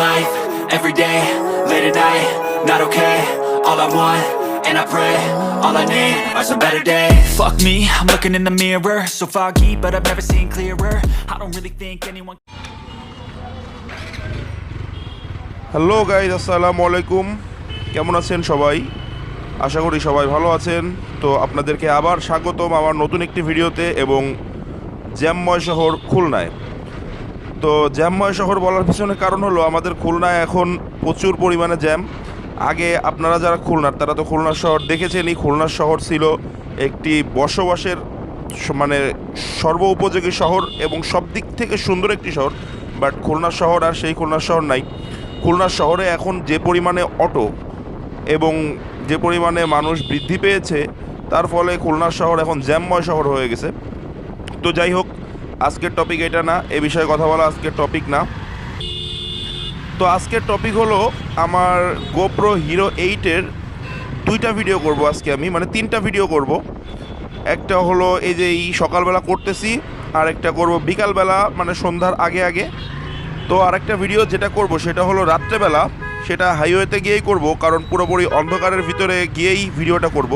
life, every day, late at night, not okay. All I want, and I pray, all I need are some better days. Fuck me, I'm looking in the mirror, so foggy, but I've never seen clearer. I don't really think anyone. Hello guys, আসসালামু আলাইকুম। কেমন আছেন সবাই? আশা করি সবাই ভালো আছেন। তো আপনাদেরকে আবার স্বাগতম আমার নতুন একটি ভিডিওতে এবং জ্যামময় শহর খুলনায়। তো জ্যামময় শহর বলার পিছনে কারণ হলো আমাদের খুলনায় এখন প্রচুর পরিমাণে জ্যাম। আগে আপনারা যারা খুলনার তারা তো খুলনা শহর দেখেছেনই। খুলনা শহর ছিল একটি বসবাসের মানে সর্ব উপযোগী শহর এবং সব দিক থেকে সুন্দর একটি শহর। বাট খুলনা শহর আর সেই খুলনা শহর নাই। খুলনা শহরে এখন যে পরিমাণে অটো এবং যে পরিমাণে মানুষ বৃদ্ধি পেয়েছে তার ফলে খুলনা শহর এখন জ্যামময় শহর হয়ে গেছে। তো যাই হোক, আজকের টপিক এটা না, এ বিষয়ে কথা বলা আজকের টপিক না। তো আজকের টপিক হলো আমার গোপ্রো হিরো 8-এর দুইটা ভিডিও করব আজকে আমি, মানে তিনটা ভিডিও করব। একটা হলো এই যে এই সকালবেলা করতেছি, আর একটা করব বিকালবেলা মানে সন্ধ্যার আগে আগে। তো আরেকটা ভিডিও যেটা করব সেটা হলো রাত্রেবেলা, সেটা হাইওয়েতে গিয়েই করব, কারণ পুরোপুরি অন্ধকারের ভিতরে গিয়েই ভিডিওটা করব।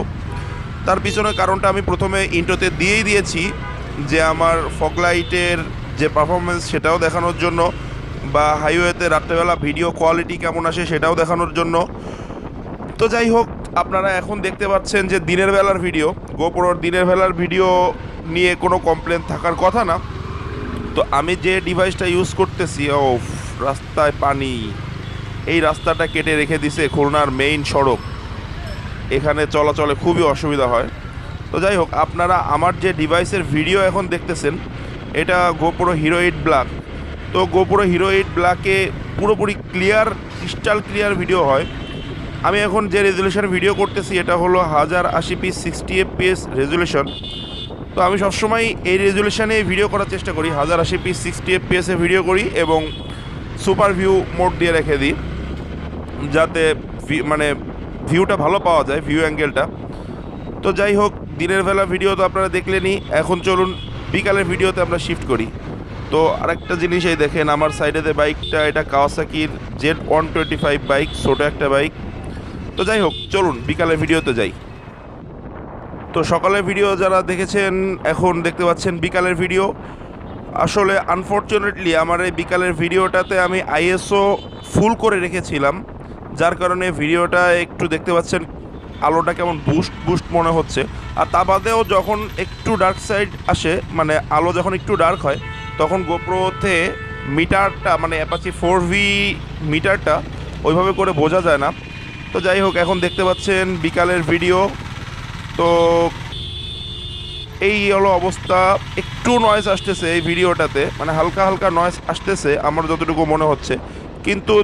তার পিছনে কারণটা আমি প্রথমে ইন্ট্রোতে দিয়েই দিয়েছি, যে আমার ফগলাইটের যে পারফরমেন্স সেটাও দেখানোর জন্য, বা হাইওয়েতে রাত্রেবেলা ভিডিও কোয়ালিটি কেমন আসে সেটাও দেখানোর জন্য। তো যাই হোক, আপনারা এখন দেখতে পাচ্ছেন যে দিনের বেলার ভিডিও, গোপ্রোর দিনের বেলার ভিডিও নিয়ে কোনো কমপ্লেন থাকার কথা না। তো আমি যে ডিভাইসটা ইউজ করতেছি, রাস্তায় পানি, এই রাস্তাটা কেটে রেখে দিছে খুলনার মেইন সড়ক, এখানে চলাচলে খুবই অসুবিধা হয়। তো যাই হোক, আপনারা আমার যে ডিভাইসের ভিডিও এখন দেখতেছেন এটা গোপ্রো হিরো 8 ব্ল্যাক। তো গোপ্রো হিরো 8 ব্ল্যাকে পুরোপুরি ক্লিয়ার, ক্রিস্টাল ক্লিয়ার ভিডিও হয়। আমি এখন যে রেজুলেশন ভিডিও করতেছি এটা হলো 1080p 60 fps রেজুলেশন। তো আমি সবসময় এই রেজুলেশনে ভিডিও করার চেষ্টা করি, 1080p 60 fps এ ভিডিও করি এবং সুপার ভিউ মোড দিয়ে রেখে দিই, যাতে মানে ভিউটা ভালো পাওয়া যায়, ভিউ অ্যাঙ্গেলটা। তো যাই হোক, দিনের বেলা ভিডিও তো আপনারা দেখলেনই, এখন চলুন বিকালের ভিডিওতে আমরা শিফট করি। তো আরেকটা জিনিস, এই দেখেন আমার সাইডেতে বাইকটা, এটা কাওয়াসাকির Z125 বাইক, ছোটো একটা বাইক। তো যাই হোক, চলুন বিকালের ভিডিওতে যাই। তো সকালের ভিডিও যারা দেখেছেন এখন দেখতে পাচ্ছেন বিকালের ভিডিও। আসলে আনফর্চুনেটলি আমার এই বিকালের ভিডিওটাতে আমি আইএসও ফুল করে রেখেছিলাম, যার কারণে ভিডিওটা একটু দেখতে পাচ্ছেন আলোটা কেমন বুস্ট মনে হচ্ছে। আর তা বাদেও যখন একটু ডার্ক সাইড আসে, মানে আলো যখন একটু ডার্ক হয়, তখন গোপ্রোতে মিটারটা মানে অ্যাপাচি 4V মিটারটা ওইভাবে করে বোঝা যায় না। তো যাই হোক, এখন দেখতে পাচ্ছেন বিকালের ভিডিও। তো এই হলো অবস্থা। একটু নয়েজ আসতেছে এই ভিডিওটাতে, মানে হালকা হালকা নয়েজ আসতেছে আমার যতটুকু মনে হচ্ছে, কিন্তু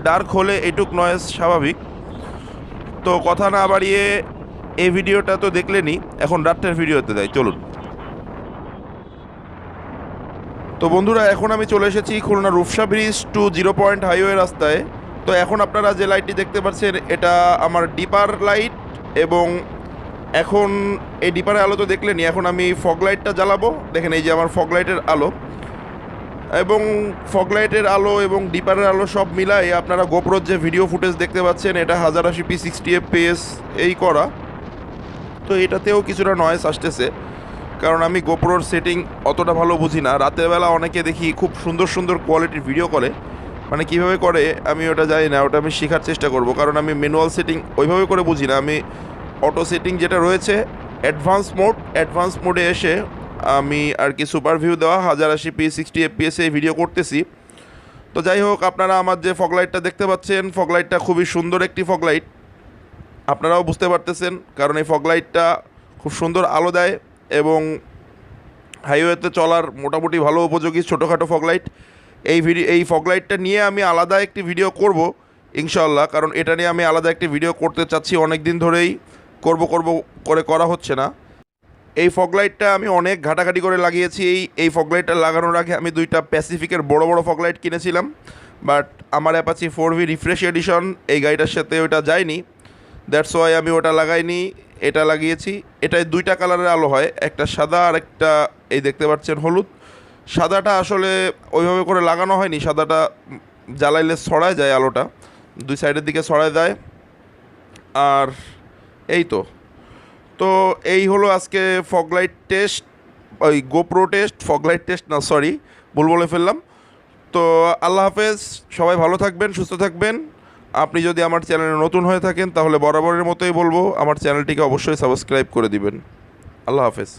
ডার্ক হলে এইটুক নয়েজ স্বাভাবিক। তো কথা না বাড়িয়ে এই ভিডিওটা তো দেখলেনই, এখন রাত্রের ভিডিওতে যাই, চলুন। তো বন্ধুরা, এখন আমি চলে এসেছি Khulna Rupsha bridge to 0 point highway রাস্তায়। তো এখন আপনারা যে লাইটটি দেখতে পাচ্ছেন এটা আমার ডিপার লাইট, এবং এখন এই ডিপারের আলো তো দেখলেনই, এখন আমি ফগ লাইটটা জ্বালাবো। দেখেন এই যে আমার ফগ লাইটের আলো, এবং ফগ লাইটের আলো এবং ডিপারের আলো সব মিলাই আপনারা গোপ্রোর যে ভিডিও ফুটেজ দেখতে পাচ্ছেন এটা 1080p 60 fps এই করা। তো এটাতেও কিছুটা নয়েজ আসতেছে, কারণ আমি গোপ্রোর সেটিং অতটা ভালো বুঝি না। রাতের বেলা অনেকে দেখি খুব সুন্দর সুন্দর কোয়ালিটির ভিডিও করে, মানে কীভাবে করে আমি ওটা জানি না, ওটা আমি শেখার চেষ্টা করব, কারণ আমি ম্যানুয়াল সেটিং ওইভাবে করে বুঝি না। আমি অটো সেটিং যেটা রয়েছে অ্যাডভান্স মোডে এসে আমি আর কি সুপার ভিউ দেওয়া 1080p 60 fps এই ভিডিও করতেছি। তো যাই হোক, আপনারা আমার যে ফগ লাইটটা দেখতে পাচ্ছেন, ফগ লাইটটা খুবই সুন্দর একটি ফগ লাইট, আপনারাও বুঝতে পারতেছেন, কারণ এই ফগ লাইটটা খুব সুন্দর আলো দেয় এবং হাইওয়েতে চলার মোটামুটি ভালো উপযোগী ছোটোখাটো ফগ লাইট। এই ফগ লাইটটা নিয়ে আমি আলাদা একটি ভিডিও করব ইনশাল্লাহ, কারণ এটা নিয়ে আমি আলাদা একটি ভিডিও করতে চাচ্ছি, অনেক দিন ধরেই করব করে করা হচ্ছে না। এই ফগ লাইটটা আমি অনেক ঘাটাঘাটি করে লাগিয়েছি। এই ফগ লাইটটা লাগানোর আগে আমি দুইটা প্যাসিফিকের বড় বড় ফগ লাইট কিনেছিলাম, বাট আমার অ্যাপাচি 4V রিফ্রেশ এডিশন এই গাড়িটার সাথে ওটা যায়নি, দ্যাটস ওয়াই আমি ওটা লাগাইনি, এটা লাগিয়েছি। এটায় দুইটা কালারের আলো হয়, একটা সাদা আর একটা এই দেখতে পাচ্ছেন হলুদ। সাদাটা আসলে ওইভাবে করে লাগানো হয়নি, সাদাটা জ্বালাইলে ছড়ায় যায় আলোটা, দুই সাইডের দিকে ছড়ায় যায়। আর এই তো তো এই হলো আজকে ফগলাইট টেস্ট, ওই গোপ্রো টেস্ট, ফগলাইট টেস্ট না, সরি ভুল বলে ফেললাম। তো আল্লাহ হাফেজ, সবাই ভালো থাকবেন, সুস্থ থাকবেন। আপনি যদি আমার চ্যানেলে নতুন হয়ে থাকেন তাহলে বরাবরের মতোই বলবো আমার চ্যানেলটিকে অবশ্যই সাবস্ক্রাইব করে দিবেন। আল্লাহ হাফেজ।